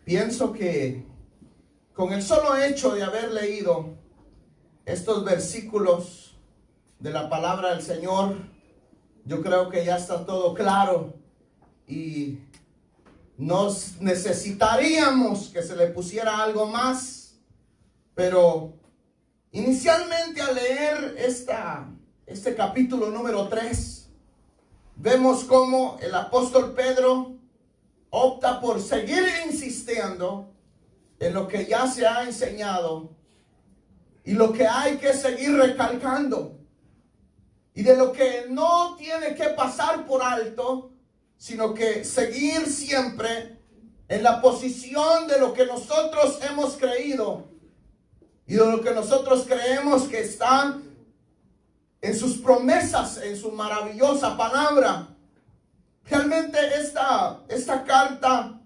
Pienso que con el solo hecho de haber leído estos versículos de la palabra del Señor, yo creo que ya está todo claro y nos necesitaríamos que se le pusiera algo más. Pero inicialmente al leer este capítulo número 3, vemos cómo el apóstol Pedro opta por seguir insistiendo en lo que ya se ha enseñado y lo que hay que seguir recalcando, y de lo que no tiene que pasar por alto, sino que seguir siempre en la posición de lo que nosotros hemos creído y de lo que nosotros creemos que está en sus promesas, en su maravillosa palabra. Realmente esta carta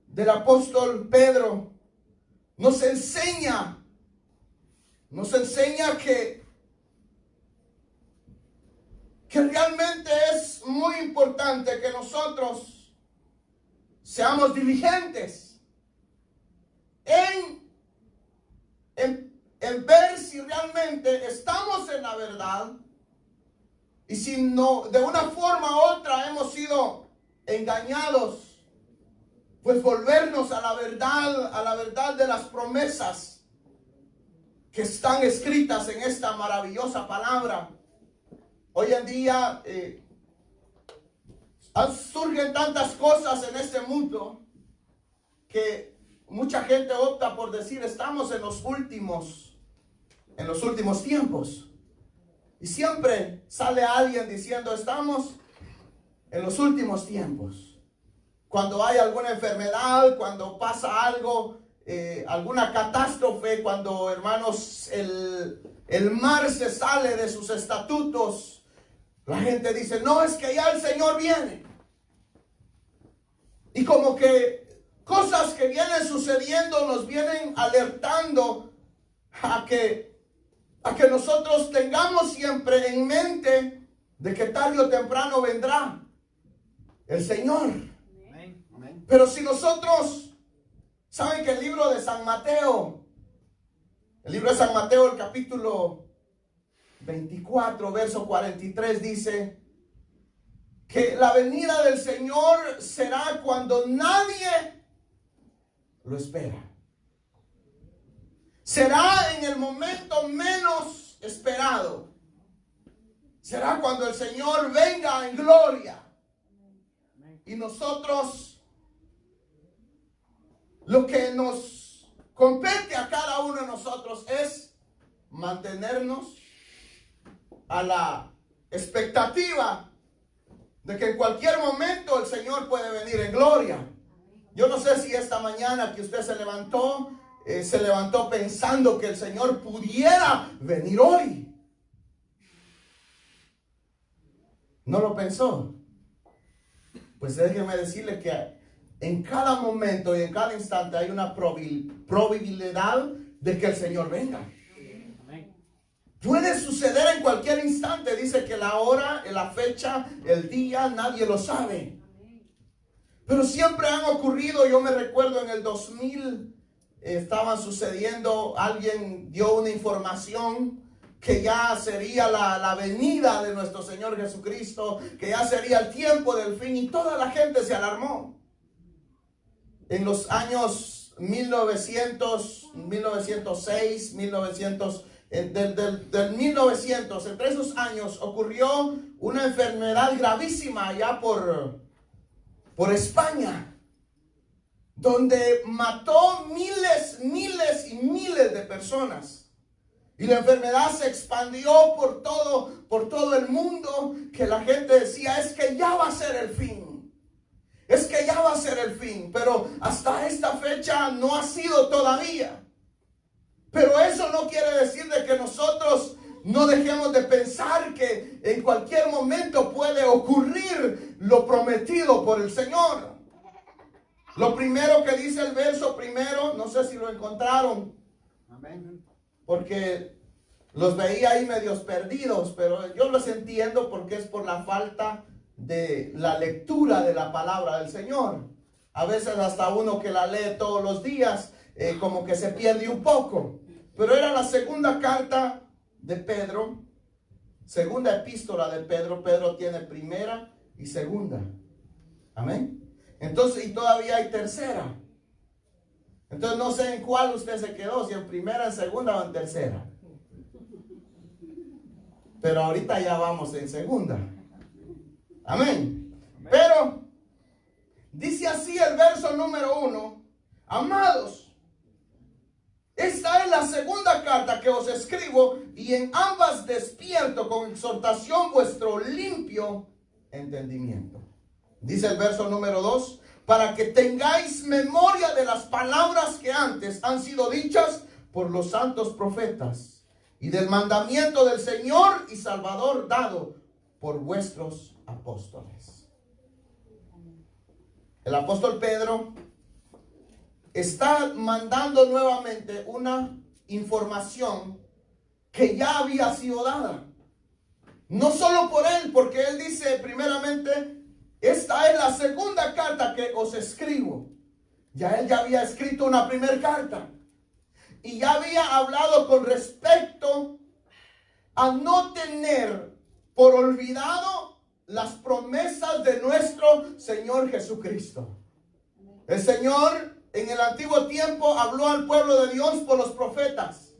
del apóstol Pedro nos enseña que realmente es muy importante que nosotros seamos diligentes en ver si realmente estamos en la verdad, y si no, de una forma u otra hemos sido engañados, pues volvernos a la verdad de las promesas que están escritas en esta maravillosa palabra. Hoy en día surgen tantas cosas en este mundo que mucha gente opta por decir: estamos en los últimos tiempos. Y siempre sale alguien diciendo: estamos en los últimos tiempos. Cuando hay alguna enfermedad, cuando pasa algo, alguna catástrofe, cuando, hermanos, el mar se sale de sus estatutos, la gente dice: no, es que ya el Señor viene. Y como que cosas que vienen sucediendo nos vienen alertando a que nosotros tengamos siempre en mente de que tarde o temprano vendrá el Señor. Amén. Pero si nosotros, saben que el libro de San Mateo, el capítulo 24, verso 43, dice que la venida del Señor será cuando nadie lo espera. Será en el momento menos esperado. Será cuando el Señor venga en gloria. Y nosotros, lo que nos compete a cada uno de nosotros es mantenernos a la expectativa de que en cualquier momento el Señor puede venir en gloria. Yo no sé si esta mañana que usted se levantó pensando que el Señor pudiera venir hoy. ¿No lo pensó? Pues déjeme decirle que en cada momento y en cada instante hay una probabilidad de que el Señor venga. Puede suceder en cualquier instante. Dice que la hora, la fecha, el día, nadie lo sabe. Pero siempre han ocurrido. Yo me recuerdo en el 2000 estaban sucediendo, alguien dio una información que ya sería la venida de nuestro Señor Jesucristo, que ya sería el tiempo del fin, y toda la gente se alarmó. En los años 1906, del 1900, entre esos años ocurrió una enfermedad gravísima allá por España, donde mató miles y miles de personas. Y la enfermedad se expandió por todo el mundo, que la gente decía: es que ya va a ser el fin. Es que ya va a ser el fin. Pero hasta esta fecha no ha sido todavía. Pero eso no quiere decir de que nosotros no dejemos de pensar que en cualquier momento puede ocurrir lo prometido por el Señor. Lo primero que dice el verso primero, no sé si lo encontraron. Amén. Porque los veía ahí medios perdidos, pero yo los entiendo porque es por la falta de la lectura de la palabra del Señor. A veces hasta uno que la lee todos los días, como que se pierde un poco. Pero era la segunda carta de Pedro, segunda epístola de Pedro. Pedro tiene primera y segunda. Amén. Entonces, y todavía hay tercera. Entonces no sé en cuál usted se quedó, si en primera, en segunda o en tercera. Pero ahorita ya vamos en segunda. Amén. Pero dice así el verso número 1. Amados, esta es la segunda carta que os escribo, y en ambas despierto con exhortación vuestro limpio entendimiento. Dice el verso número 2. Para que tengáis memoria de las palabras que antes han sido dichas por los santos profetas, y del mandamiento del Señor y Salvador dado por vuestros apóstoles. El apóstol Pedro está mandando nuevamente una información que ya había sido dada. No solo por él, porque él dice primeramente: esta es la segunda carta que os escribo. Ya él ya había escrito una primera carta. Y ya había hablado con respecto a no tener por olvidado las promesas de nuestro Señor Jesucristo. El Señor en el antiguo tiempo habló al pueblo de Dios por los profetas.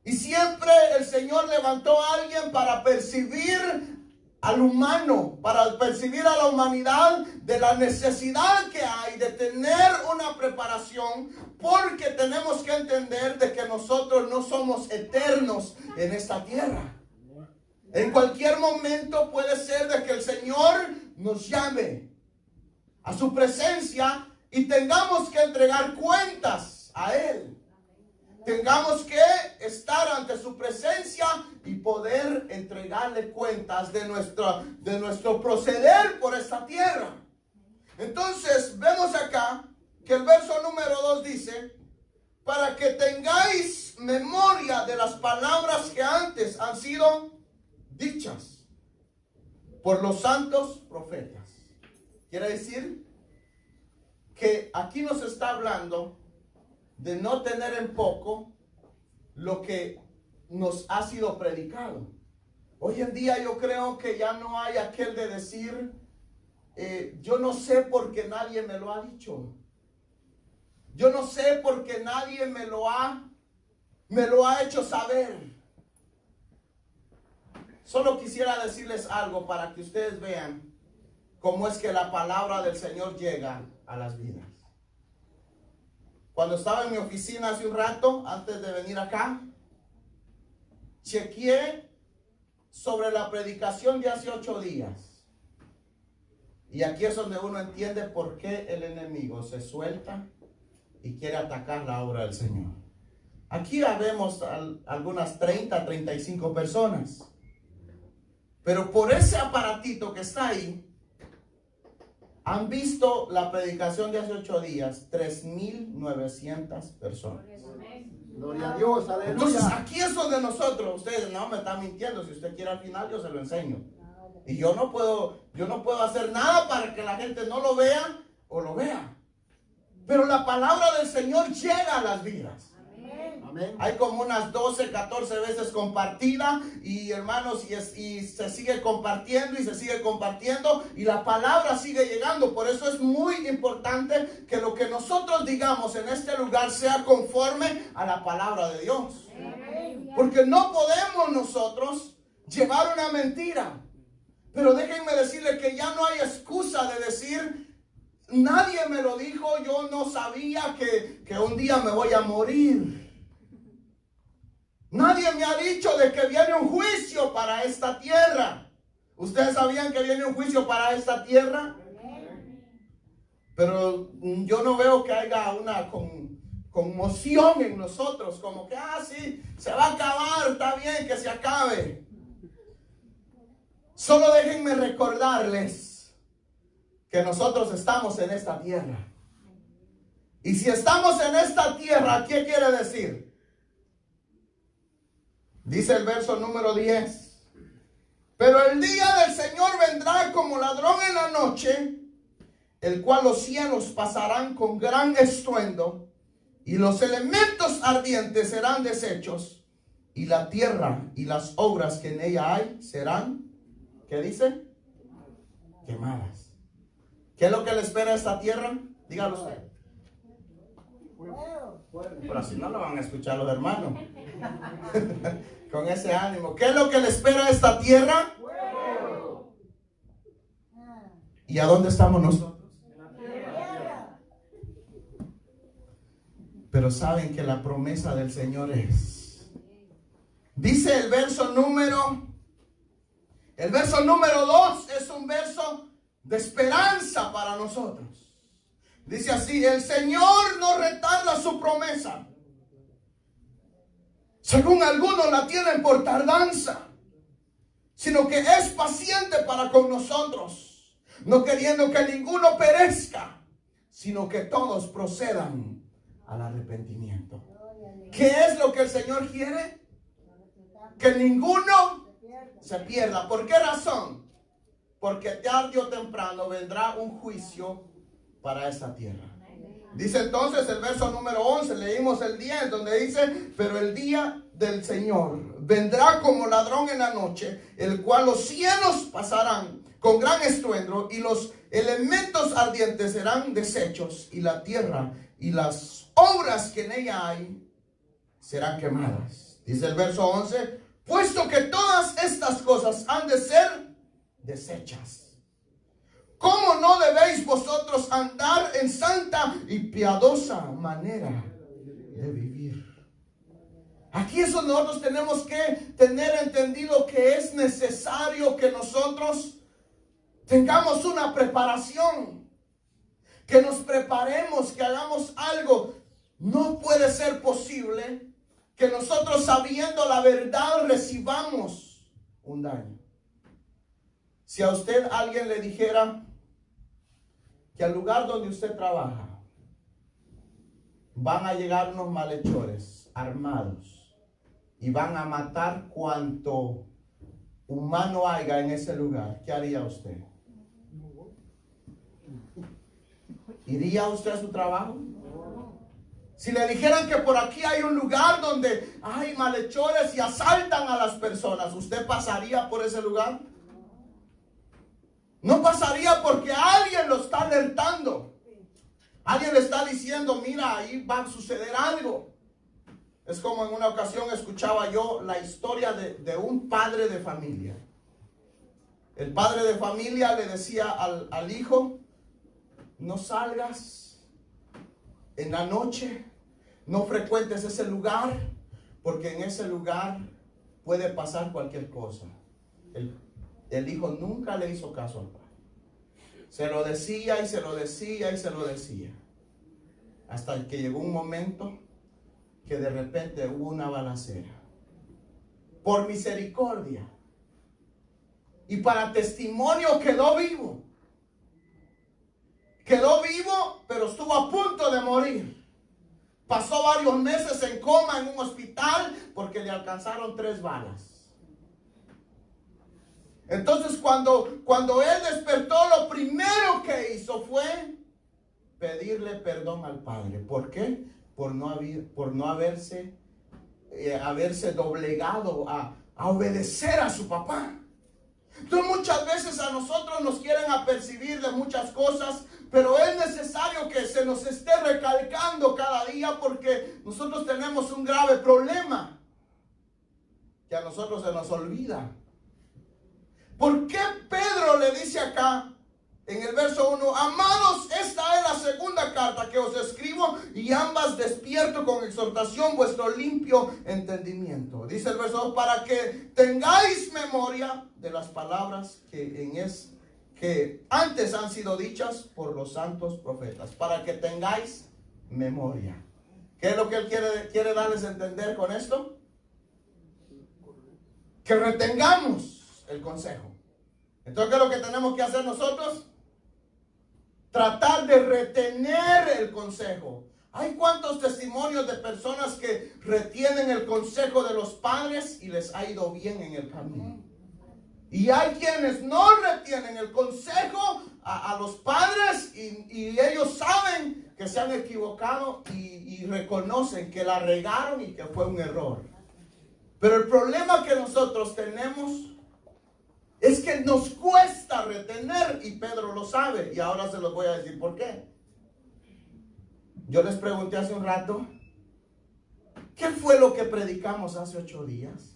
Y siempre el Señor levantó a alguien para percibir al humano, para percibir a la humanidad de la necesidad que hay de tener una preparación, porque tenemos que entender de que nosotros no somos eternos en esta tierra. En cualquier momento puede ser de que el Señor nos llame a su presencia y tengamos que entregar cuentas a Él. Tengamos que estar ante su presencia y poder entregarle cuentas de nuestro proceder por esta tierra. Entonces vemos acá que el verso número 2 dice: para que tengáis memoria de las palabras que antes han sido dichas por los santos profetas. Quiere decir que aquí nos está hablando de no tener en poco lo que nos ha sido predicado. Hoy en día yo creo que ya no hay aquel de decir, yo no sé porque nadie me lo ha dicho. Yo no sé porque nadie me lo ha hecho saber. Solo quisiera decirles algo para que ustedes vean cómo es que la palabra del Señor llega a las vidas. Cuando estaba en mi oficina hace un rato, antes de venir acá, chequeé sobre la predicación de hace 8 días. Y aquí es donde uno entiende por qué el enemigo se suelta y quiere atacar la obra del Señor. Aquí vemos algunas 30, 35 personas. Pero por ese aparatito que está ahí, han visto la predicación de hace 8 días, 3,900 personas. Gloria a Dios, aleluya. Entonces aquí es donde nosotros, ustedes no me están mintiendo, si usted quiere al final yo se lo enseño. Y yo no puedo hacer nada para que la gente no lo vea o lo vea. Pero la palabra del Señor llega a las vidas. Amén. Hay como unas 12, 14 veces compartida, y hermanos, y se sigue compartiendo y se sigue compartiendo, y la palabra sigue llegando. Por eso es muy importante que lo que nosotros digamos en este lugar sea conforme a la palabra de Dios. Porque no podemos nosotros llevar una mentira. Pero déjenme decirles que ya no hay excusa de decir, nadie me lo dijo, yo no sabía que un día me voy a morir. Nadie me ha dicho de que viene un juicio para esta tierra. ¿Ustedes sabían que viene un juicio para esta tierra? Pero yo no veo que haya una conmoción en nosotros, como que, sí, se va a acabar, está bien que se acabe. Solo déjenme recordarles que nosotros estamos en esta tierra. Y si estamos en esta tierra, ¿qué quiere decir? Dice el verso número 10. Pero el día del Señor vendrá como ladrón en la noche, el cual los cielos pasarán con gran estruendo, y los elementos ardientes serán deshechos, y la tierra y las obras que en ella hay serán, ¿qué dice? Quemadas. ¿Qué es lo que le espera a esta tierra? Dígalo usted. Pero así no lo van a escuchar los hermanos. Con ese ánimo. ¿Qué es lo que le espera a esta tierra? ¿Y a dónde estamos nosotros? Pero saben que la promesa del Señor es. Dice el verso número 2 es un verso de esperanza para nosotros. Dice así: el Señor no retarda su promesa, según algunos la tienen por tardanza, sino que es paciente para con nosotros, no queriendo que ninguno perezca, sino que todos procedan al arrepentimiento. ¿Qué es lo que el Señor quiere? Que ninguno se pierda. ¿Por qué razón? Porque tarde o temprano vendrá un juicio para esta tierra. Dice entonces el verso número 11, leímos el 10, donde dice: pero el día del Señor vendrá como ladrón en la noche, el cual los cielos pasarán con gran estruendo, y los elementos ardientes serán deshechos, y la tierra y las obras que en ella hay serán quemadas. Dice el verso 11: puesto que todas estas cosas han de ser deshechas, ¿cómo no debéis vosotros andar en santa y piadosa manera de vivir? Aquí es donde nosotros tenemos que tener entendido que es necesario que nosotros tengamos una preparación, que nos preparemos, que hagamos algo. No puede ser posible que nosotros, sabiendo la verdad, recibamos un daño. Si a usted alguien le dijera que al lugar donde usted trabaja van a llegar unos malhechores armados y van a matar cuanto humano haya en ese lugar, ¿qué haría usted? ¿Iría usted a su trabajo? Si le dijeran que por aquí hay un lugar donde hay malhechores y asaltan a las personas, ¿usted pasaría por ese lugar? No pasaría, porque alguien lo está alertando. Alguien le está diciendo: mira, ahí va a suceder algo. Es como en una ocasión escuchaba yo la historia de un padre de familia. El padre de familia le decía al hijo: no salgas en la noche, no frecuentes ese lugar, porque en ese lugar puede pasar cualquier cosa. El hijo nunca le hizo caso al padre. Se lo decía y se lo decía y se lo decía. Hasta que llegó un momento que de repente hubo una balacera. Por misericordia y para testimonio quedó vivo. Quedó vivo, pero estuvo a punto de morir. Pasó varios meses en coma en un hospital porque le alcanzaron 3 balas. Entonces cuando él despertó, lo primero que hizo fue pedirle perdón al padre. ¿Por qué? Por no haberse doblegado a obedecer a su papá. Entonces muchas veces a nosotros nos quieren apercibir de muchas cosas, pero es necesario que se nos esté recalcando cada día, porque nosotros tenemos un grave problema que a nosotros se nos olvida. ¿Por qué Pedro le dice acá en el verso 1: amados, esta es la segunda carta que os escribo, y ambas despierto con exhortación vuestro limpio entendimiento? Dice el verso 2: para que tengáis memoria de las palabras que antes han sido dichas por los santos profetas. Para que tengáis memoria. ¿Qué es lo que él quiere darles a entender con esto? Que retengamos el consejo. Entonces, ¿qué es lo que tenemos que hacer nosotros? Tratar de retener el consejo. Hay cuantos testimonios de personas que retienen el consejo de los padres y les ha ido bien en el camino. Y hay quienes no retienen el consejo, a los padres y ellos saben que se han equivocado y reconocen que la regaron y que fue un error. Pero el problema que nosotros tenemos es que nos cuesta retener, y Pedro lo sabe, y ahora se los voy a decir por qué. Yo les pregunté hace un rato, ¿qué fue lo que predicamos hace 8 días?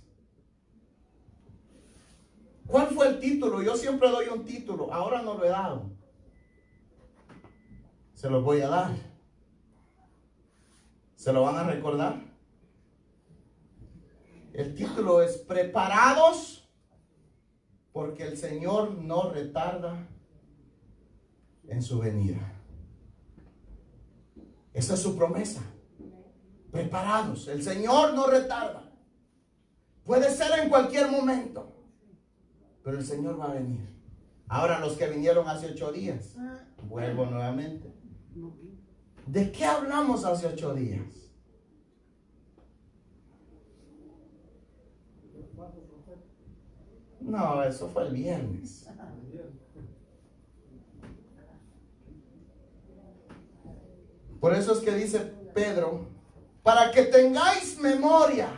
¿Cuál fue el título? Yo siempre doy un título, ahora no lo he dado. Se los voy a dar. ¿Se lo van a recordar? El título es Preparados, porque el Señor no retarda en su venida. Esa es su promesa. Preparados. El Señor no retarda. Puede ser en cualquier momento, pero el Señor va a venir. Ahora, los que vinieron hace 8 días, vuelvo nuevamente. ¿De qué hablamos hace 8 días? No, eso fue el viernes. Por eso es que dice Pedro, para que tengáis memoria,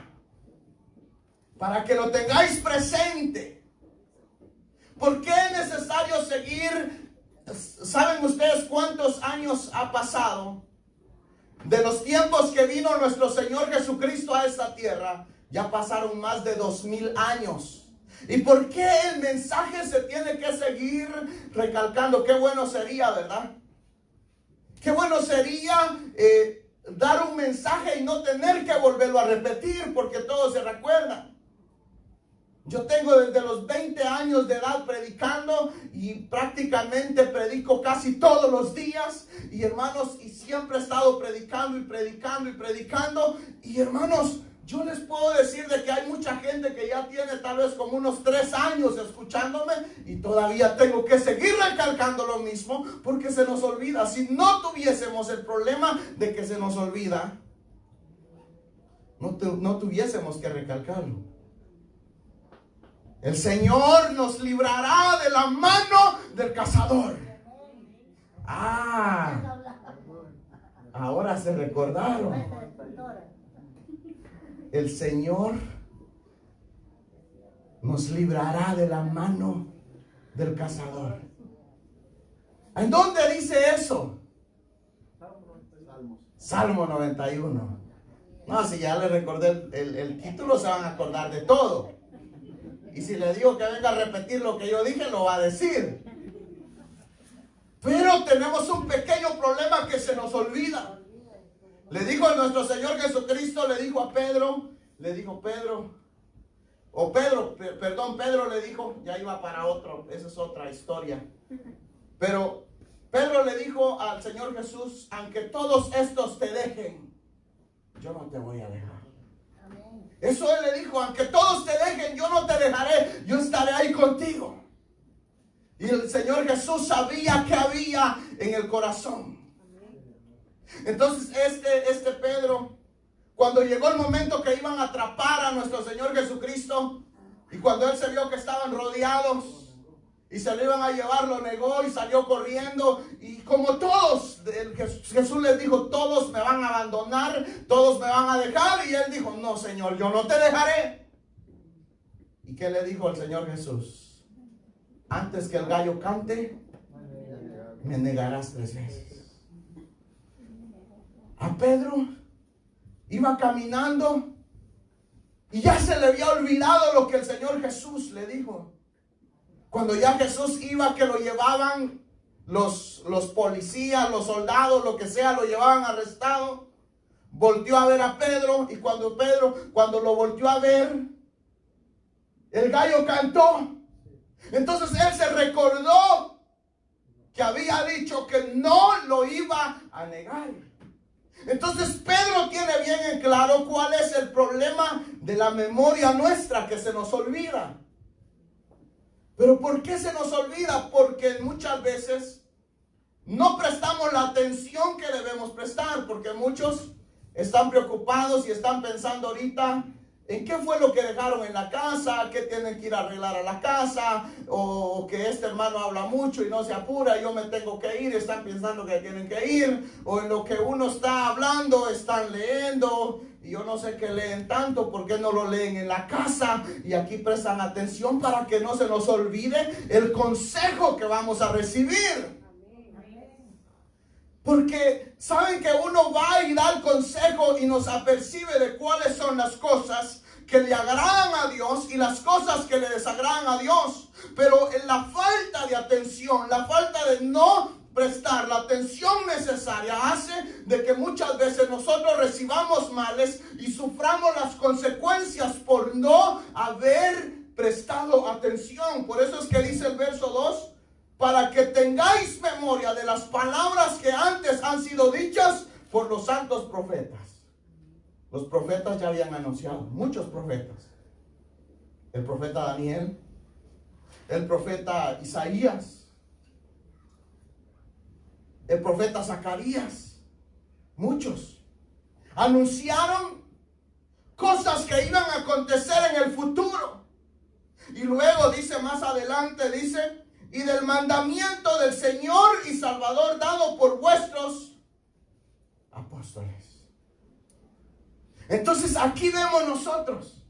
para que lo tengáis presente. ¿Por qué es necesario seguir? ¿Saben ustedes cuántos años ha pasado de los tiempos que vino nuestro Señor Jesucristo a esta tierra? Ya pasaron más de 2000 años. ¿Y por qué el mensaje se tiene que seguir recalcando? Qué bueno sería, ¿verdad? Qué bueno sería dar un mensaje y no tener que volverlo a repetir, porque todos se recuerdan. Yo tengo desde los 20 años de edad predicando y prácticamente predico casi todos los días. Y hermanos, y siempre he estado predicando y predicando y predicando. Y hermanos, yo les puedo decir de que hay mucha gente que ya tiene tal vez como unos 3 años escuchándome y todavía tengo que seguir recalcando lo mismo porque se nos olvida. Si no tuviésemos el problema de que se nos olvida, no tuviésemos que recalcarlo. El Señor nos librará de la mano del cazador. Ahora se recordaron. El Señor nos librará de la mano del cazador. ¿En dónde dice eso? Salmo 91. No, si ya le recordé el título, se van a acordar de todo. Y si le digo que venga a repetir lo que yo dije, lo va a decir. Pero tenemos un pequeño problema que se nos olvida. Le dijo a nuestro Señor Jesucristo, le dijo a Pedro, Pedro le dijo, ya iba para otro, esa es otra historia. Pero Pedro le dijo al Señor Jesús, aunque todos estos te dejen, yo no te voy a dejar. Eso él le dijo, aunque todos te dejen, yo no te dejaré, yo estaré ahí contigo. Y el Señor Jesús sabía que había en el corazón. Entonces este Pedro, cuando llegó el momento que iban a atrapar a nuestro Señor Jesucristo, y cuando él se vio que estaban rodeados y se lo iban a llevar, lo negó y salió corriendo. Y como todos, Jesús les dijo, todos me van a abandonar, todos me van a dejar. Y él dijo, no, Señor, yo no te dejaré. ¿Y qué le dijo el Señor Jesús? Antes que el gallo cante, me negarás 3 veces. A Pedro iba caminando y ya se le había olvidado lo que el Señor Jesús le dijo. Cuando ya Jesús iba, que lo llevaban los policías, los soldados, lo que sea, lo llevaban arrestado, volteó a ver a Pedro, y cuando lo volteó a ver, el gallo cantó. Entonces él se recordó que había dicho que no lo iba a negar. Entonces Pedro tiene bien en claro cuál es el problema de la memoria nuestra, que se nos olvida. Pero ¿por qué se nos olvida? Porque muchas veces no prestamos la atención que debemos prestar, porque muchos están preocupados y están pensando ahorita ¿En qué fue lo que dejaron en la casa? ¿Qué tienen que ir a arreglar a la casa? O que este hermano habla mucho y no se apura, yo me tengo que ir, están pensando que tienen que ir. O en lo que uno está hablando, están leyendo. Y yo no sé qué leen tanto, ¿por qué no lo leen en la casa? Y aquí prestan atención para que no se nos olvide el consejo que vamos a recibir. Porque saben que uno va y da el consejo y nos apercibe de cuáles son las cosas que le agradan a Dios y las cosas que le desagradan a Dios. Pero en la falta de atención, la falta de no prestar la atención necesaria hace de que muchas veces nosotros recibamos males y suframos las consecuencias por no haber prestado atención. Por eso es que dice el verso 2. Para que tengáis memoria de las palabras que antes han sido dichas por los santos profetas. Los profetas ya habían anunciado, muchos profetas. El profeta Daniel, el profeta Isaías, el profeta Zacarías, muchos anunciaron cosas que iban a acontecer en el futuro. Y luego dice más adelante, dice: y del mandamiento del Señor y Salvador dado por vuestros apóstoles. Entonces aquí vemos nosotros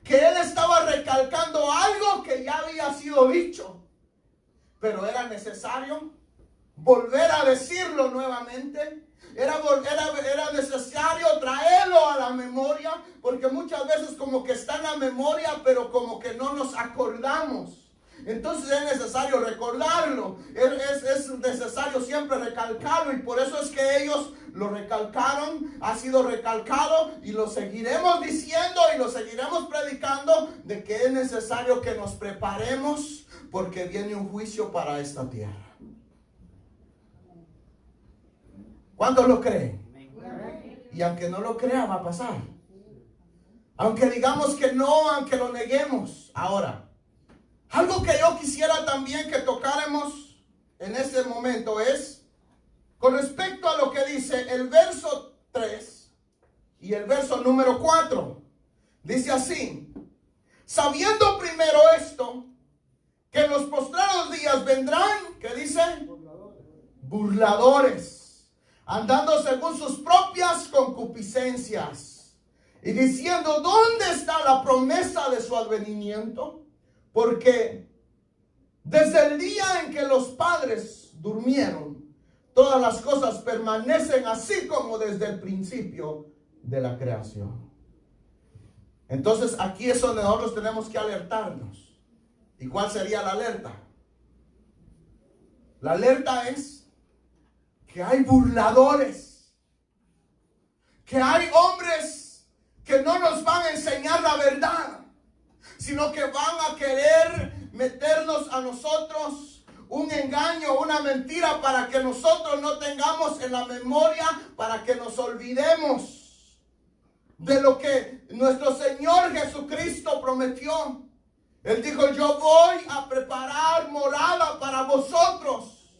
que él estaba recalcando algo que ya había sido dicho, pero era necesario volver a decirlo nuevamente. Era necesario traerlo a la memoria, porque muchas veces como que está en la memoria, pero como que no nos acordamos. Entonces es necesario recordarlo, es necesario siempre recalcarlo, y por eso es que ellos lo recalcaron, ha sido recalcado, y lo seguiremos diciendo y lo seguiremos predicando, de que es necesario que nos preparemos, porque viene un juicio para esta tierra. ¿Cuántos lo creen? Y aunque no lo crea, va a pasar. Aunque digamos que no, aunque lo neguemos. Ahora, algo que yo quisiera también que tocáramos en este momento es con respecto a lo que dice el verso 3 y el verso número 4. Dice así: sabiendo primero esto, que en los postreros días vendrán, ¿qué dice? Burladores, andando según sus propias concupiscencias, y diciendo: ¿dónde está la promesa de su advenimiento? Porque desde el día en que los padres durmieron, todas las cosas permanecen así como desde el principio de la creación. Entonces aquí es donde nosotros tenemos que alertarnos. ¿Y cuál sería la alerta? La alerta es que hay burladores, que hay hombres que no nos van a enseñar la verdad, sino que van a querer meternos a nosotros un engaño, una mentira, para que nosotros no tengamos en la memoria, para que nos olvidemos de lo que nuestro Señor Jesucristo prometió. Él dijo: yo voy a preparar morada para vosotros.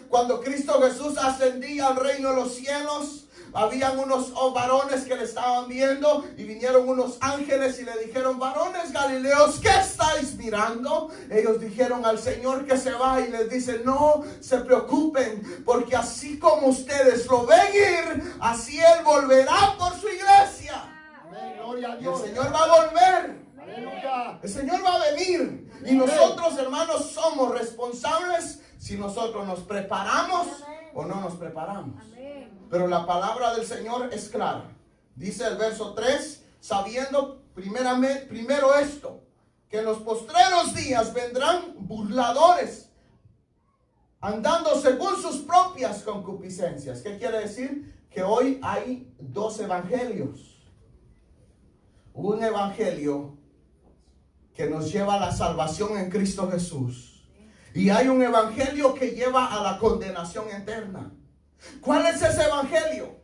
Cuando Cristo Jesús ascendía al reino de los cielos, habían unos varones que le estaban viendo, y vinieron unos ángeles y le dijeron: varones galileos, ¿qué estáis mirando? Ellos dijeron al Señor que se va, y les dice: no se preocupen, porque así como ustedes lo ven ir, así Él volverá por su iglesia. Amén, gloria a Y Dios. el Señor va a volver. Aleluya. El Señor va a venir. Y nosotros, hermanos, somos responsables si nosotros nos preparamos o no nos preparamos. Pero la palabra del Señor es clara. Dice el verso 3: sabiendo primero esto, que en los postreros días vendrán burladores, andando según sus propias concupiscencias. ¿Qué quiere decir? Que hoy hay dos evangelios. Un evangelio que nos lleva a la salvación en Cristo Jesús, y hay un evangelio que lleva a la condenación eterna. ¿Cuál es ese evangelio?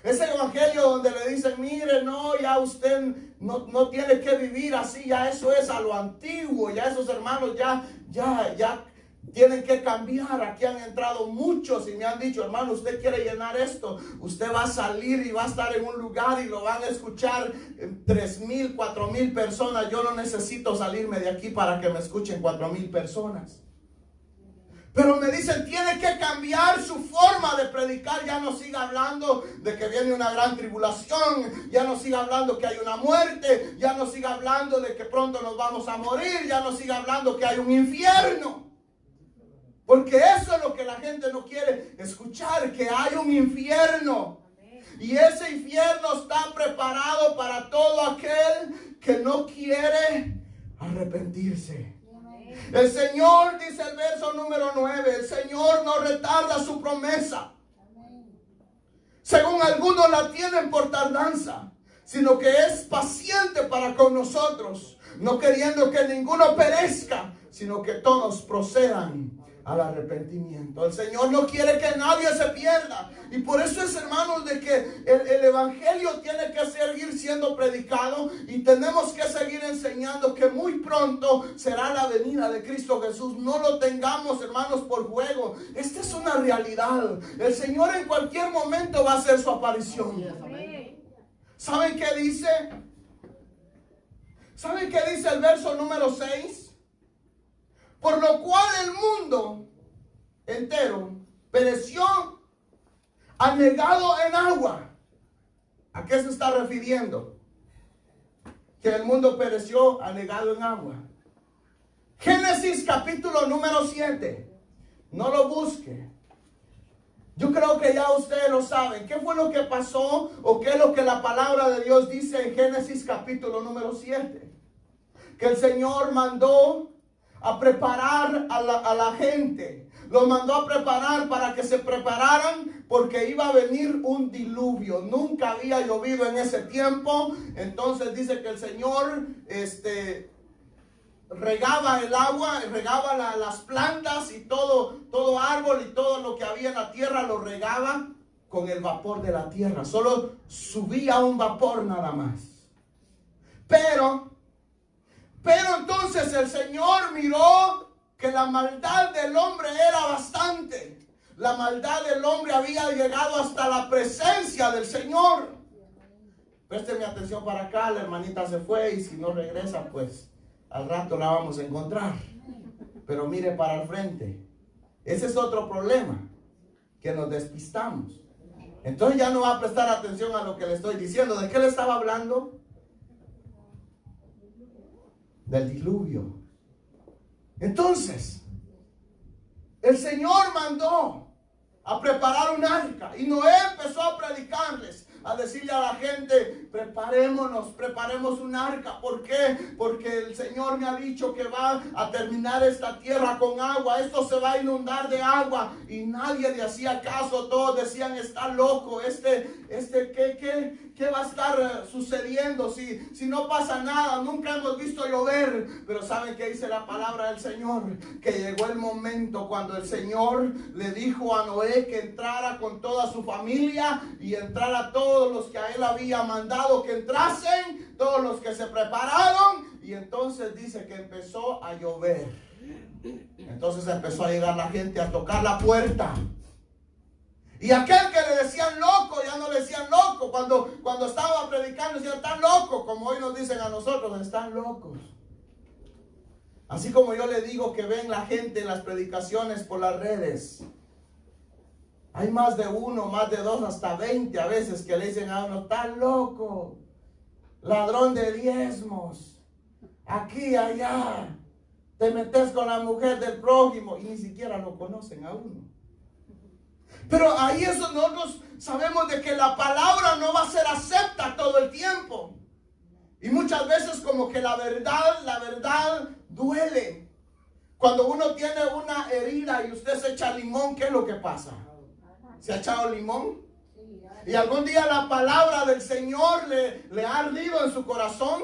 Ese evangelio donde le dicen: mire, no, ya usted no tiene que vivir así, ya eso es a lo antiguo, ya esos hermanos ya tienen que cambiar. Aquí han entrado muchos y me han dicho, hermano, usted quiere llenar esto, usted va a salir y va a estar en un lugar y lo van a escuchar 3,000, 4,000 personas. Yo no necesito salirme de aquí para que me escuchen 4,000 personas. Pero me dicen, tiene que cambiar su forma de predicar. Ya no siga hablando de que viene una gran tribulación. Ya no siga hablando que hay una muerte. Ya no siga hablando de que pronto nos vamos a morir. Ya no siga hablando que hay un infierno. Porque eso es lo que la gente no quiere escuchar, que hay un infierno. Y ese infierno está preparado para todo aquel que no quiere arrepentirse. El Señor, dice el verso número 9, el Señor no retarda su promesa, según algunos la tienen por tardanza, sino que es paciente para con nosotros, no queriendo que ninguno perezca, sino que todos procedan al arrepentimiento. El Señor no quiere que nadie se pierda. Y por eso es, hermanos, de que el evangelio tiene que seguir siendo predicado. Y tenemos que seguir enseñando que muy pronto será la venida de Cristo Jesús. No lo tengamos, hermanos, por juego. Esta es una realidad. El Señor en cualquier momento va a hacer su aparición. ¿Saben qué dice? ¿Saben qué dice el verso número 6? Por lo cual el mundo entero pereció anegado en agua. ¿A qué se está refiriendo? Que el mundo pereció anegado en agua. Génesis capítulo número 7. No lo busque. Yo creo que ya ustedes lo saben. ¿Qué fue lo que pasó o qué es lo que la palabra de Dios dice en Génesis capítulo número 7? Que el Señor mandó a preparar a la gente. Los mandó a preparar para que se prepararan porque iba a venir un diluvio. Nunca había llovido en ese tiempo. Entonces dice que el Señor regaba el agua, regaba las plantas y todo árbol y todo lo que había en la tierra lo regaba con el vapor de la tierra. Solo subía un vapor nada más. Pero entonces el Señor miró que la maldad del hombre era bastante. La maldad del hombre había llegado hasta la presencia del Señor. Présteme atención para acá, la hermanita se fue y si no regresa, pues al rato la vamos a encontrar. Pero mire para el frente. Ese es otro problema, que nos despistamos. Entonces ya no va a prestar atención a lo que le estoy diciendo. ¿De qué le estaba hablando? Del diluvio. Entonces, el Señor mandó a preparar un arca y Noé empezó a predicarles, a decirle a la gente, preparemos un arca. ¿Por qué? Porque el Señor me ha dicho que va a terminar esta tierra con agua. Esto se va a inundar de agua. Y nadie le hacía caso. Todos decían, está loco. ¿Qué va a estar sucediendo si no pasa nada? Nunca hemos visto llover. Pero ¿saben qué dice la palabra del Señor? Que llegó el momento cuando el Señor le dijo a Noé que entrara con toda su familia y entrara todos los que a él había mandado que entrasen, todos los que se prepararon. Y entonces dice que empezó a llover. Entonces empezó a llegar la gente a tocar la puerta. Y aquel que le decían loco, ya no le decían loco. Cuando estaba predicando decían, están locos. Como hoy nos dicen a nosotros, están locos. Así como yo le digo que ven la gente en las predicaciones por las redes. Hay más de uno, más de dos, hasta 20 a veces que le dicen a uno, están loco, ladrón de diezmos, aquí, allá, te metes con la mujer del prójimo y ni siquiera lo conocen a uno. Pero ahí eso nosotros sabemos de que la palabra no va a ser acepta todo el tiempo. Y muchas veces como que la verdad duele. Cuando uno tiene una herida y usted se echa limón, ¿qué es lo que pasa? ¿Se ha echado limón? Y algún día la palabra del Señor le ha ardido en su corazón.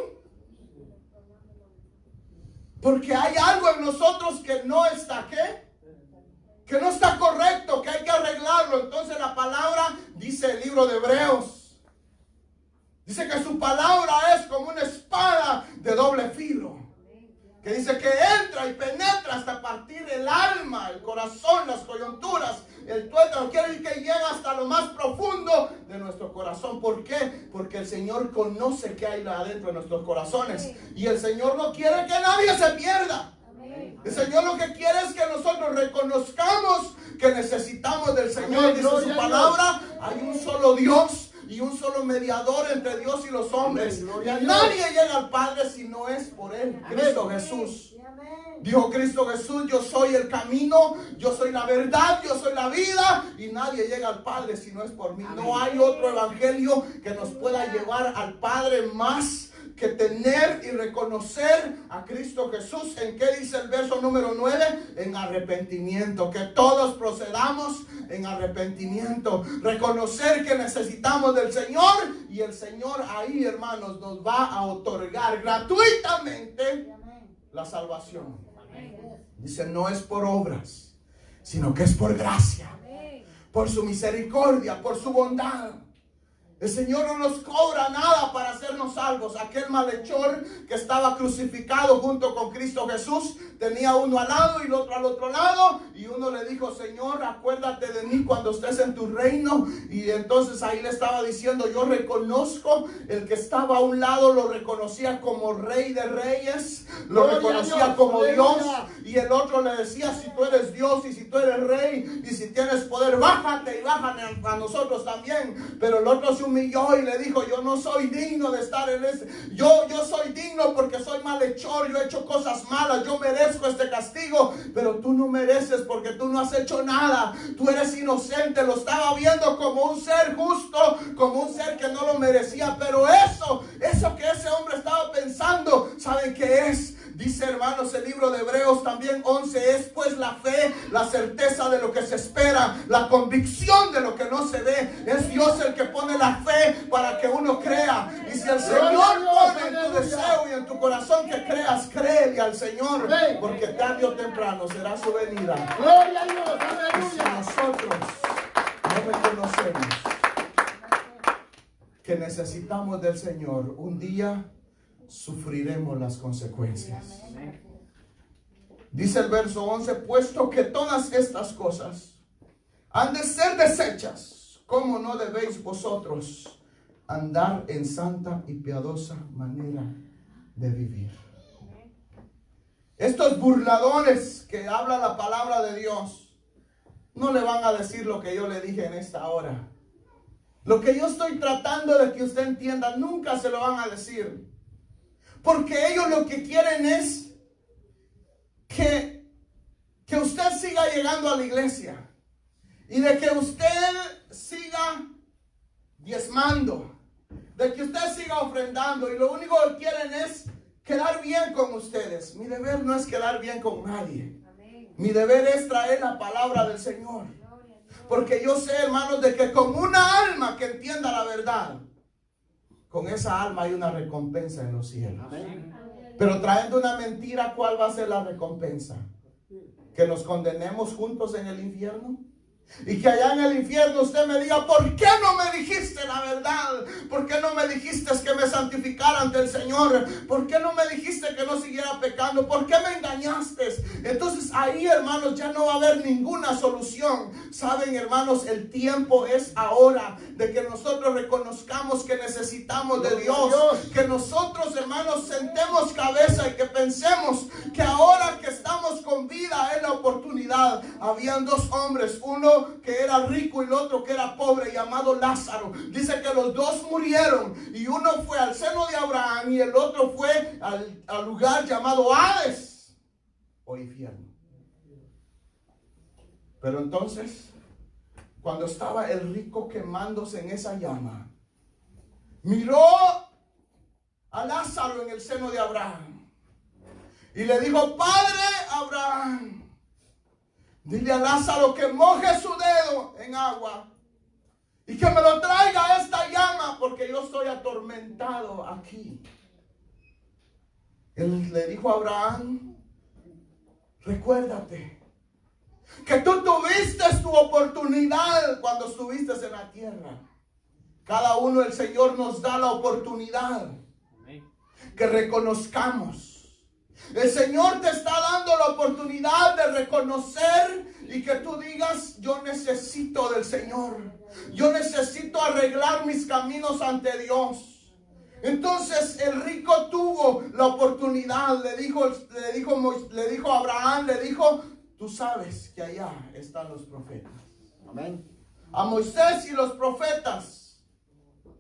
Porque hay algo en nosotros que no está, ¿qué? Que no está correcto, que hay que arreglarlo. Entonces la palabra, dice el libro de Hebreos, dice que su palabra es como una espada de doble filo, que dice que entra y penetra hasta partir el alma, el corazón, las coyunturas, el tuétano. Quiere decir que llega hasta lo más profundo de nuestro corazón. ¿Por qué? Porque el Señor conoce qué hay adentro de nuestros corazones. Y el Señor no quiere que nadie se pierda. El Señor lo que quiere es que nosotros reconozcamos que necesitamos del Señor. Dice su palabra, hay un solo Dios y un solo mediador entre Dios y los hombres. Y nadie llega al Padre si no es por Él, Cristo Jesús. Dijo Cristo Jesús, yo soy el camino, yo soy la verdad, yo soy la vida, y nadie llega al Padre si no es por mí. No hay otro evangelio que nos pueda llevar al Padre más que tener y reconocer a Cristo Jesús. ¿En qué dice el verso número 9? En arrepentimiento. Que todos procedamos en arrepentimiento. Reconocer que necesitamos del Señor. Y el Señor ahí, hermanos, nos va a otorgar gratuitamente la salvación. Dice, no es por obras, sino que es por gracia, por su misericordia, por su bondad. El Señor no nos cobra nada para hacernos salvos. Aquel malhechor que estaba crucificado junto con Cristo Jesús, tenía uno al lado y el otro al otro lado, y uno le dijo, Señor, acuérdate de mí cuando estés en tu reino. Y entonces ahí le estaba diciendo, yo reconozco. El que estaba a un lado lo reconocía como Rey de Reyes, lo reconocía como Dios, y el otro le decía, si tú eres Dios y si tú eres Rey y si tienes poder, bájate y bájate a nosotros también. Pero el otro se humilló y le dijo, yo no soy digno de estar en este. Yo soy digno porque soy malhechor, yo he hecho cosas malas, yo merezco este castigo, pero tú no mereces porque tú no has hecho nada, tú eres inocente. Lo estaba viendo como un ser justo, como un ser que no lo merecía, pero eso que ese hombre estaba pensando, ¿saben qué es? Dice, hermanos, el libro de Hebreos también 11, es pues la fe, la certeza de lo que se espera, la convicción de lo que no se ve. Es Dios el que pone la fe para que uno crea. Y si el Señor pone en tu deseo y en tu corazón que creas, créele al Señor, porque tarde o temprano será su venida. Gloria a Dios, Y si aleluya. nosotros no reconocemos que necesitamos del Señor, un día sufriremos las consecuencias. Dice el verso 11, puesto que todas estas cosas han de ser deshechas, ¿cómo no debéis vosotros andar en santa y piadosa manera de vivir? Estos burladores que habla la palabra de Dios no le van a decir lo que yo le dije en esta hora. Lo que yo estoy tratando de que usted entienda, nunca se lo van a decir. Porque ellos lo que quieren es que usted siga llegando a la iglesia. Y de que usted siga diezmando. De que usted siga ofrendando. Y lo único que quieren es quedar bien con ustedes. Mi deber no es quedar bien con nadie. Mi deber es traer la palabra del Señor. Porque yo sé, hermanos, de que con una alma que entienda la verdad, con esa alma hay una recompensa en los cielos. Pero trayendo una mentira, ¿cuál va a ser la recompensa? ¿Que nos condenemos juntos en el infierno? Y que allá en el infierno usted me diga, ¿por qué no me dijiste la verdad? ¿Por qué no me dijiste que me santificara ante el Señor? ¿Por qué no me dijiste que no siguiera pecando? ¿Por qué me engañaste? Entonces ahí, hermanos, ya no va a haber ninguna solución. Saben, hermanos, el tiempo es ahora de que nosotros reconozcamos que necesitamos de Dios. Que nosotros, hermanos, sentemos cabeza y que pensemos que ahora que estamos con vida es la oportunidad. Habían dos hombres, uno que era rico y el otro que era pobre, llamado Lázaro. Dice que los dos murieron, y uno fue al seno de Abraham y el otro fue al lugar llamado Hades o infierno. Pero entonces, cuando estaba el rico quemándose en esa llama, miró a Lázaro en el seno de Abraham y le dijo, Padre Abraham, dile a Lázaro que moje su dedo en agua y que me lo traiga a esta llama, porque yo estoy atormentado aquí. Él le dijo a Abraham, recuérdate que tú tuviste tu oportunidad cuando estuviste en la tierra. Cada uno, el Señor nos da la oportunidad que reconozcamos El Señor te está dando la oportunidad de reconocer y que tú digas, yo necesito del Señor. Yo necesito arreglar mis caminos ante Dios. Entonces el rico tuvo la oportunidad, le dijo a Abraham, le dijo, tú sabes que allá están los profetas. Amén. A Moisés y los profetas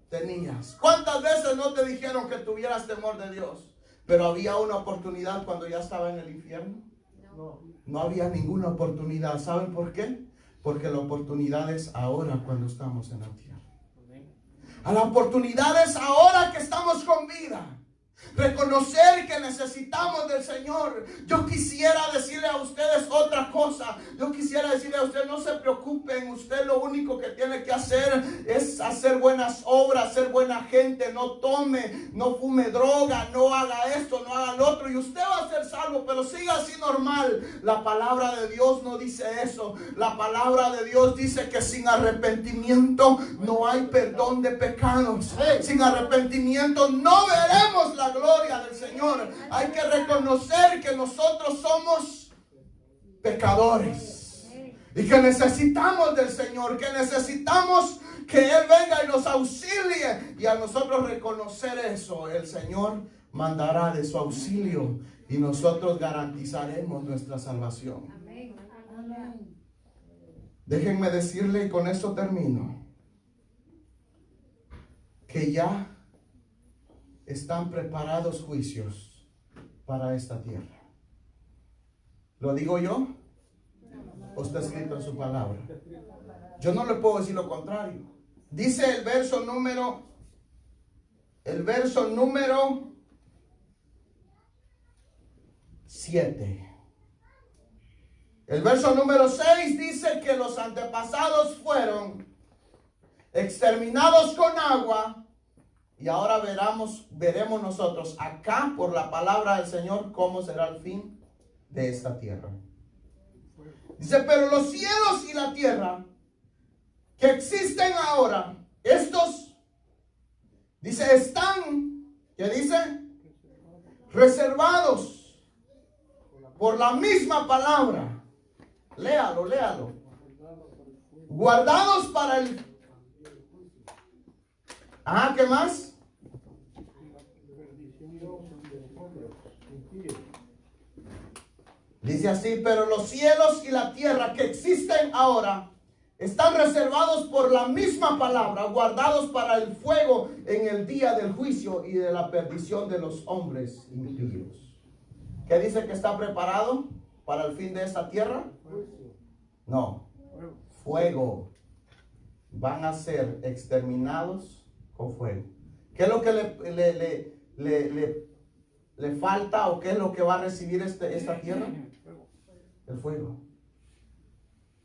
tenías. ¿Cuántas veces no te dijeron que tuvieras temor de Dios? Pero había una oportunidad cuando ya estaba en el infierno. No había ninguna oportunidad. ¿Saben por qué? Porque la oportunidad es ahora cuando estamos en la tierra. A la oportunidad es ahora que estamos con vida. Reconocer que necesitamos del Señor. Yo quisiera decirle a ustedes otra cosa. Yo quisiera decirle a ustedes, no se preocupen. Usted lo único que tiene que hacer es hacer buenas obras, ser buena gente. No tome, no fume droga, no haga esto, no haga lo otro. Y usted va a ser salvo, pero siga así normal. La palabra de Dios no dice eso. La palabra de Dios dice que sin arrepentimiento no hay perdón de pecados. Sin arrepentimiento no veremos la gloria del Señor. Hay que reconocer que nosotros somos pecadores y que necesitamos del Señor, que necesitamos que Él venga y nos auxilie. Y a nosotros reconocer eso, el Señor mandará de su auxilio y nosotros garantizaremos nuestra salvación. Déjenme decirle, y con esto termino, que ya están preparados juicios para esta tierra. ¿Lo digo yo? ¿O está escrito en su palabra? Yo no le puedo decir lo contrario. Dice el verso número 7. El verso número 6 dice que los antepasados fueron exterminados con agua. Y ahora veremos nosotros acá por la palabra del Señor cómo será el fin de esta tierra. Dice, pero los cielos y la tierra que existen ahora, estos, dice, están, ¿qué dice? Reservados por la misma palabra. Léalo. Guardados para el... ¿qué más? Dice así, pero los cielos y la tierra que existen ahora están reservados por la misma palabra, guardados para el fuego en el día del juicio y de la perdición de los hombres impíos. ¿Qué dice que está preparado para el fin de esta tierra? No, fuego. Van a ser exterminados con fuego. ¿Qué es lo que le falta o qué es lo que va a recibir esta tierra? El fuego.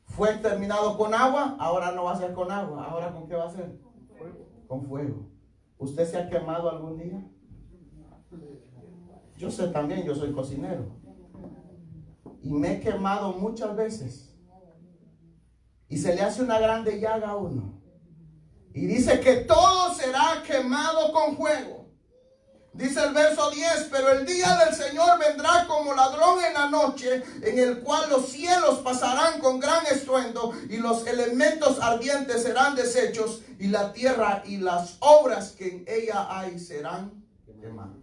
Fue exterminado con agua, ahora no va a ser con agua. ¿Ahora con qué va a ser? Con fuego. ¿Usted se ha quemado algún día? Yo sé también, yo soy cocinero. Y me he quemado muchas veces. Y se le hace una grande llaga a uno. Y dice que todo será quemado con fuego. Dice el verso 10, pero el día del Señor vendrá como ladrón en la noche, en el cual los cielos pasarán con gran estruendo y los elementos ardientes serán deshechos y la tierra y las obras que en ella hay serán quemadas.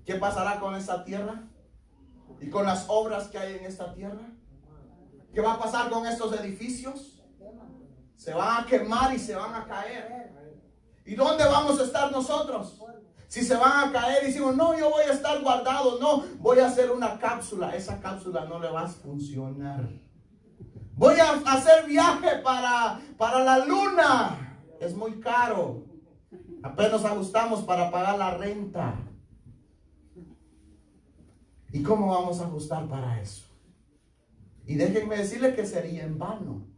¿Qué pasará con esta tierra? ¿Y con las obras que hay en esta tierra? ¿Qué va a pasar con estos edificios? Se van a quemar y se van a caer. ¿Y dónde vamos a estar nosotros? Si se van a caer y decimos, no, yo voy a estar guardado, no, voy a hacer una cápsula. Esa cápsula no le va a funcionar. Voy a hacer viaje para la luna. Es muy caro. Apenas ajustamos para pagar la renta. ¿Y cómo vamos a ajustar para eso? Y déjenme decirle que sería en vano.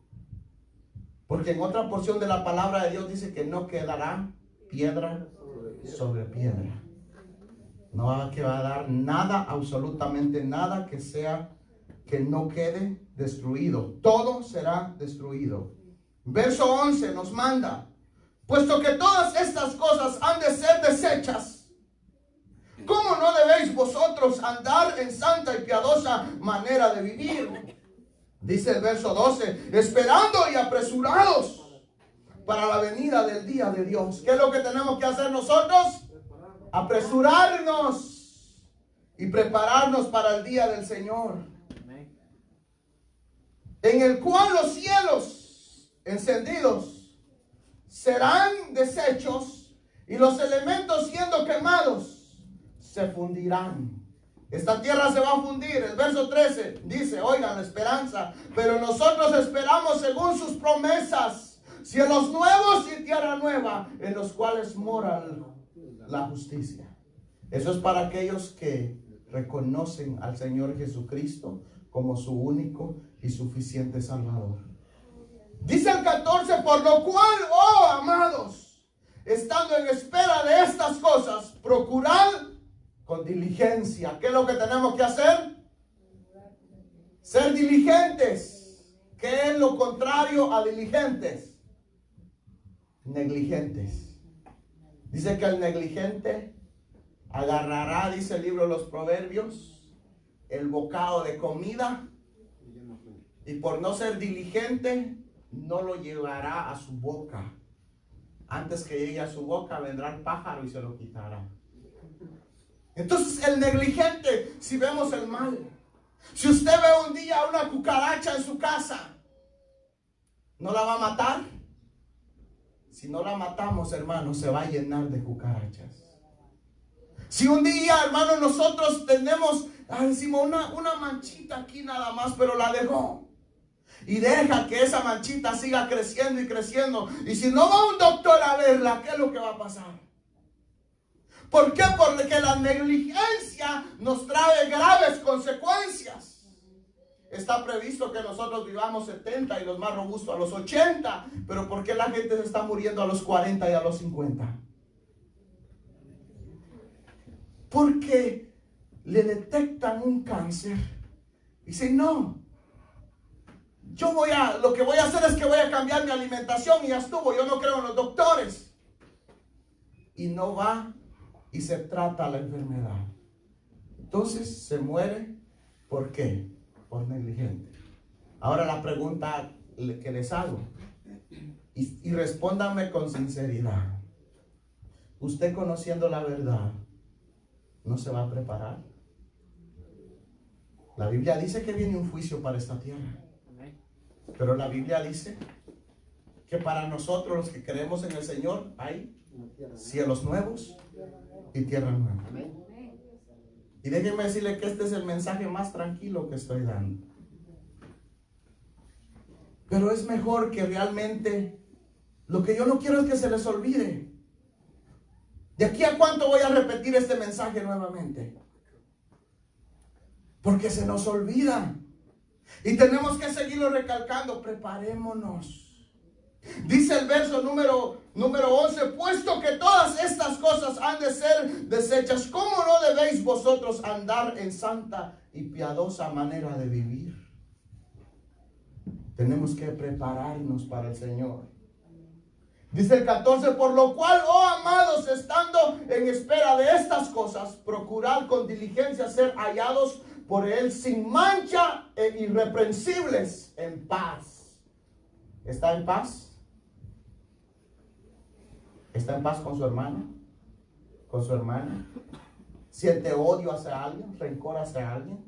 Porque en otra porción de la palabra de Dios dice que no quedará piedra sobre piedra. No va a quedar nada, absolutamente nada que no quede destruido. Todo será destruido. Verso 11 nos manda, puesto que todas estas cosas han de ser deshechas, ¿Cómo no debéis vosotros andar en santa y piadosa manera de vivir? Dice el verso 12, esperando y apresurados para la venida del día de Dios. ¿Qué es lo que tenemos que hacer nosotros? Apresurarnos y prepararnos para el día del Señor, en el cual los cielos encendidos serán deshechos y los elementos siendo quemados se fundirán. Esta tierra se va a fundir. El verso 13 dice, oigan la esperanza, pero nosotros esperamos según sus promesas, cielos nuevos y tierra nueva, en los cuales mora la justicia. Eso es para aquellos que reconocen al Señor Jesucristo como su único y suficiente Salvador. Dice el 14, por lo cual, oh amados, estando en espera de estas cosas, procurad con diligencia. ¿Qué es lo que tenemos que hacer? Ser diligentes. ¿Qué es lo contrario a diligentes? Negligentes. Dice que el negligente agarrará, dice el libro de los Proverbios, el bocado de comida y por no ser diligente no lo llevará a su boca. Antes que llegue a su boca vendrá el pájaro y se lo quitará. Entonces el negligente, si vemos el mal, si usted ve un día una cucaracha en su casa, ¿no la va a matar? Si no la matamos, hermano, se va a llenar de cucarachas. Si un día, hermano, nosotros tenemos, decimos una manchita aquí nada más, pero la dejó, y deja que esa manchita siga creciendo y creciendo, y si no va un doctor a verla, ¿qué es lo que va a pasar? ¿Por qué? Porque la negligencia nos trae graves consecuencias. Está previsto que nosotros vivamos 70 y los más robustos a los 80. Pero ¿por qué la gente se está muriendo a los 40 y a los 50? Porque le detectan un cáncer y dicen, no, lo que voy a hacer es que voy a cambiar mi alimentación y ya estuvo, yo no creo en los doctores. Y no va y se trata la enfermedad. Entonces se muere. ¿Por qué? Por negligente. Ahora la pregunta que les hago, y respóndanme con sinceridad. Usted, conociendo la verdad, ¿no se va a preparar? La Biblia dice que viene un juicio para esta tierra, pero la Biblia dice que para nosotros los que creemos en el Señor hay cielos nuevos y tierra nueva. Y déjenme decirle que este es el mensaje más tranquilo que estoy dando. Pero es mejor que realmente, lo que yo no quiero es que se les olvide. ¿De aquí a cuánto voy a repetir este mensaje nuevamente? Porque se nos olvida. Y tenemos que seguirlo recalcando. Preparémonos. Dice el verso número 11, puesto que todas estas cosas han de ser deshechas, ¿cómo no debéis vosotros andar en santa y piadosa manera de vivir? Tenemos que prepararnos para el Señor. Dice el 14, por lo cual, oh amados, estando en espera de estas cosas, procurad con diligencia ser hallados por Él sin mancha e irreprensibles en paz. ¿Está en paz? ¿Está en paz con su hermano? ¿Con su hermana? ¿Siente odio hacia alguien? ¿Rencor hacia alguien?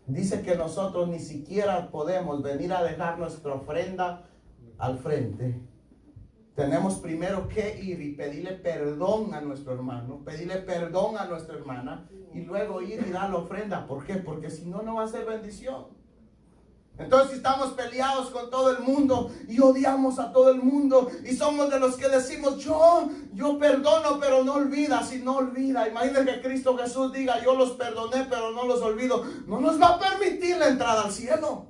Dice que nosotros ni siquiera podemos venir a dejar nuestra ofrenda al frente. Tenemos primero que ir y pedirle perdón a nuestro hermano, pedirle perdón a nuestra hermana y luego ir y dar la ofrenda. ¿Por qué? Porque si no, no va a ser bendición. Entonces, si estamos peleados con todo el mundo y odiamos a todo el mundo y somos de los que decimos, yo perdono, pero no olvida. Si no olvida, imagínense que Cristo Jesús diga, yo los perdoné, pero no los olvido. No nos va a permitir la entrada al cielo.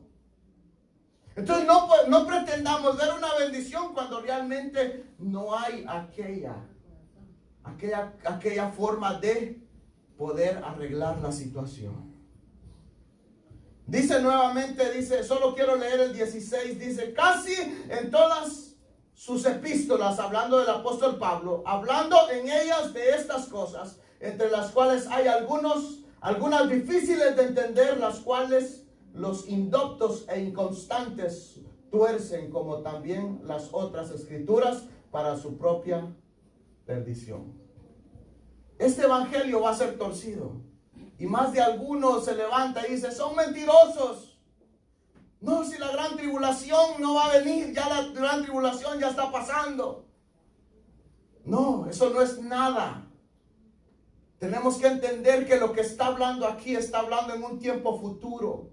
Entonces, no pretendamos ver una bendición cuando realmente no hay aquella forma de poder arreglar la situación. Dice nuevamente, solo quiero leer el 16, dice, casi en todas sus epístolas, hablando del apóstol Pablo, hablando en ellas de estas cosas, entre las cuales hay algunas difíciles de entender, las cuales los indoctos e inconstantes tuercen, como también las otras escrituras, para su propia perdición. Este evangelio va a ser torcido. Y más de alguno se levanta y dice, son mentirosos. No, si la gran tribulación no va a venir, ya la gran tribulación ya está pasando. No, eso no es nada. Tenemos que entender que lo que está hablando aquí está hablando en un tiempo futuro.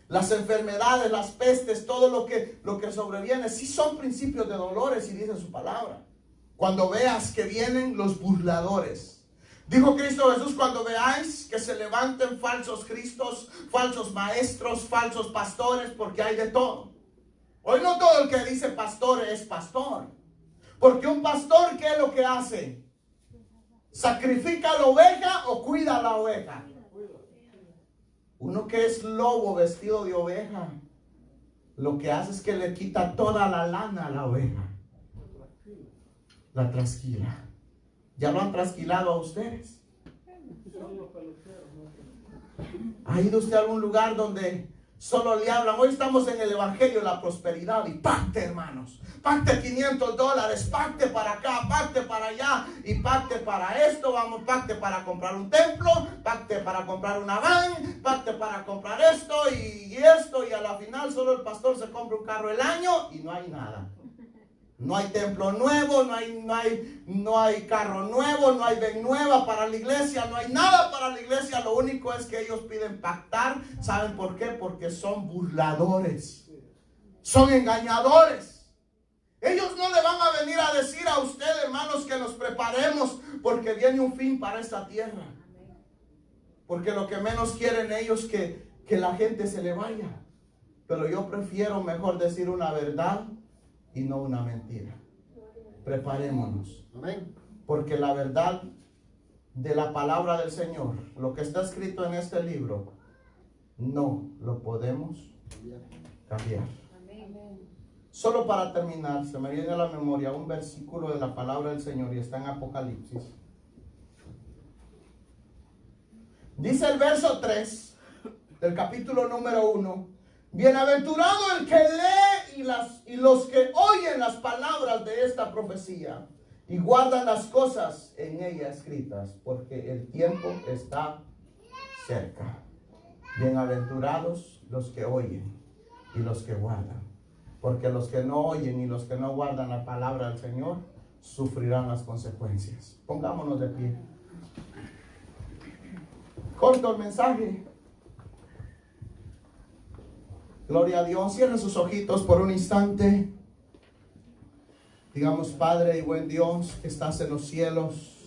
Las enfermedades, las pestes, todo lo que sobreviene, sí son principios de dolores, y dice su palabra. Cuando veas que vienen los burladores. Dijo Cristo Jesús, cuando veáis que se levanten falsos cristos, falsos maestros, falsos pastores, porque hay de todo. Hoy no todo el que dice pastor es pastor. Porque un pastor, ¿qué es lo que hace? ¿Sacrifica la oveja o cuida la oveja? Uno que es lobo vestido de oveja, lo que hace es que le quita toda la lana a la oveja. La trasquila. ¿Ya lo han trasquilado a ustedes? ¿Ha ido usted a algún lugar donde solo le hablan? Hoy estamos en el evangelio de la prosperidad y pacte, hermanos. Pacte $500, pacte para acá, pacte para allá y pacte para esto. Vamos, pacte para comprar un templo, pacte para comprar una van, pacte para comprar esto y esto. Y a la final solo el pastor se compra un carro el año y no hay nada. No hay templo nuevo, no hay carro nuevo, no hay ven nueva para la iglesia, no hay nada para la iglesia. Lo único es que ellos piden pactar. ¿Saben por qué? Porque son burladores, son engañadores. Ellos no le van a venir a decir a usted, hermanos, que nos preparemos porque viene un fin para esta tierra. Porque lo que menos quieren ellos es que la gente se le vaya. Pero yo prefiero mejor decir una verdad y no una mentira. Preparémonos. Amén. Porque la verdad de la palabra del Señor, lo que está escrito en este libro, no lo podemos cambiar. Solo para terminar, se me viene a la memoria un versículo de la palabra del Señor y está en Apocalipsis. Dice el verso 3 del capítulo número 1: bienaventurado el que lee y los que oyen las palabras de esta profecía y guardan las cosas en ella escritas, porque el tiempo está cerca. Bienaventurados los que oyen y los que guardan, porque los que no oyen y los que no guardan la palabra del Señor sufrirán las consecuencias. Pongámonos de pie. Corto el mensaje. Gloria a Dios. Cierre sus ojitos por un instante. Digamos, Padre y buen Dios que estás en los cielos,